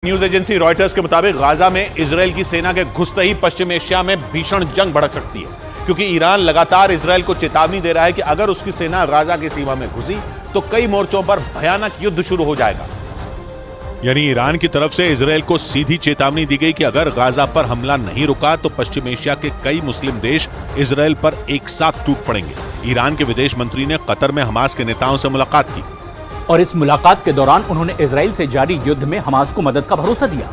News agency Reuters के मुताबिक Gaza में इजरायल की सेना के घुसते ही पश्चिम एशिया में भीषण जंग भड़क सकती है, क्योंकि ईरान लगातार इजरायल को चेतावनी दे रहा है कि अगर उसकी सेना गाजा की सीमा में घुसी तो कई मोर्चों पर भयानक युद्ध शुरू हो जाएगा। यानी ईरान की तरफ से इजरायल को सीधी चेतावनी दी गई कि अगर गाजा पर हमला नहीं रुका तो पश्चिम एशिया के कई मुस्लिम देश इजरायल पर एक साथ टूट पड़ेंगे। ईरान के विदेश मंत्री ने कतर में हमास के नेताओं से मुलाकात की और इस मुलाकात के दौरान उन्होंने इजरायल से जारी युद्ध में हमास को मदद का भरोसा दिया।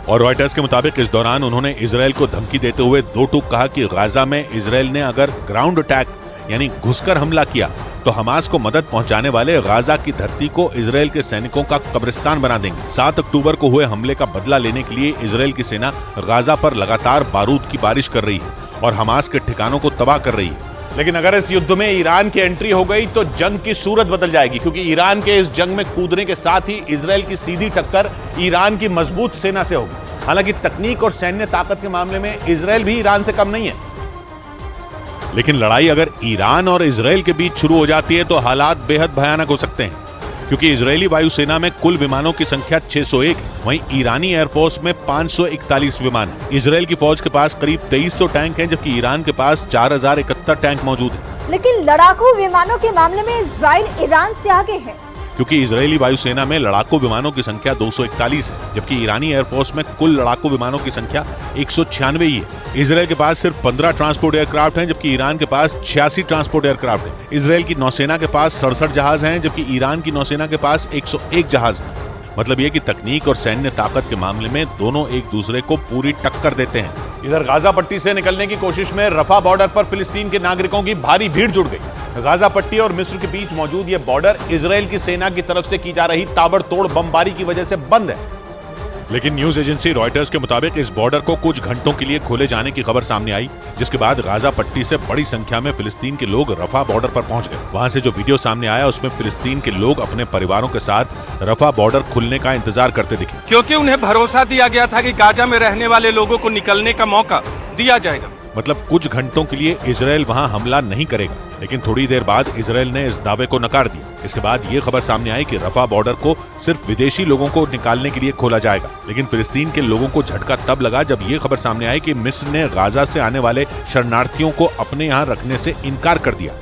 और रॉयटर्स के मुताबिक इस दौरान उन्होंने इजरायल को धमकी देते हुए दो टूक कहा कि गाजा में इजरायल ने अगर ग्राउंड अटैक यानी घुसकर हमला किया तो हमास को मदद पहुंचाने वाले गाजा की धरती को इजरायल के सैनिकों का कब्रिस्तान बना देंगे। 7 अक्टूबर को हुए हमले का बदला लेने के लिए इजरायल की सेना गाजा पर लगातार बारूद की बारिश कर रही है और हमास के ठिकानों को तबाह कर रही है। लेकिन अगर इस युद्ध में ईरान की एंट्री हो गई तो जंग की सूरत बदल जाएगी, क्योंकि ईरान के इस जंग में कूदने के साथ ही इजरायल की सीधी टक्कर ईरान की मजबूत सेना से होगी। हालांकि तकनीक और सैन्य ताकत के मामले में इजरायल भी ईरान से कम नहीं है, लेकिन लड़ाई अगर ईरान और इजरायल के बीच शुरू हो जाती है तो हालात बेहद भयानक हो सकते हैं, क्योंकि इजरायली वायुसेना में कुल विमानों की संख्या 601, वहीं ईरानी एयरफोर्स में 541 विमान है। इजरायल की फौज के पास करीब 2300 टैंक हैं, जबकि ईरान के पास 4071 टैंक मौजूद हैं। लेकिन लड़ाकू विमानों के मामले में इजरायल ईरान से आगे है, क्योंकि इजरायली वायुसेना में लड़ाकू विमानों की संख्या 241 है, जबकि ईरानी एयरफोर्स में कुल लड़ाकू विमानों की संख्या 196 ही है। इजरायल के पास सिर्फ 15 ट्रांसपोर्ट एयरक्राफ्ट हैं, जबकि ईरान के पास 86 ट्रांसपोर्ट एयरक्राफ्ट हैं। इजरायल की नौसेना के पास 67 जहाज हैं, जबकि ईरान की नौसेना के पास 101 जहाज हैं। मतलब ये कि तकनीक और सैन्य ताकत के मामले में दोनों एक दूसरे को पूरी टक्कर देते हैं। इधर गाजा पट्टी से निकलने की कोशिश में रफा बॉर्डर पर फिलिस्तीन के नागरिकों की भारी भीड़ जुड़ गई। गाजा पट्टी और मिस्र के बीच मौजूद यह बॉर्डर इजरायल की सेना की तरफ से की जा रही ताबड़तोड़ बमबारी की वजह से बंद है। लेकिन न्यूज एजेंसी रॉयटर्स के मुताबिक इस बॉर्डर को कुछ घंटों के लिए खोले जाने की खबर सामने आई, जिसके बाद गाजा पट्टी से बड़ी संख्या में फिलिस्तीन के लोग रफा बॉर्डर पर पहुंच गए। वहां से जो वीडियो सामने आया उसमें फिलिस्तीन के लोग अपने परिवारों के साथ रफा बॉर्डर खुलने का इंतजार करते दिखे, क्योंकि उन्हें भरोसा दिया गया था कि गाजा में रहने वाले लोगों को निकलने का मौका दिया जाएगा। मतलब कुछ घंटों के लिए इजरायल वहां हमला नहीं करेगा, लेकिन थोड़ी देर बाद इजरायल ने इस दावे को नकार दिया। इसके बाद ये खबर सामने आई कि रफा बॉर्डर को सिर्फ विदेशी लोगों को निकालने के लिए खोला जाएगा। लेकिन फिलिस्तीन के लोगों को झटका तब लगा जब ये खबर सामने आई कि मिस्र ने गाजा से आने वाले शरणार्थियों को अपने यहाँ रखने से इनकार कर दिया।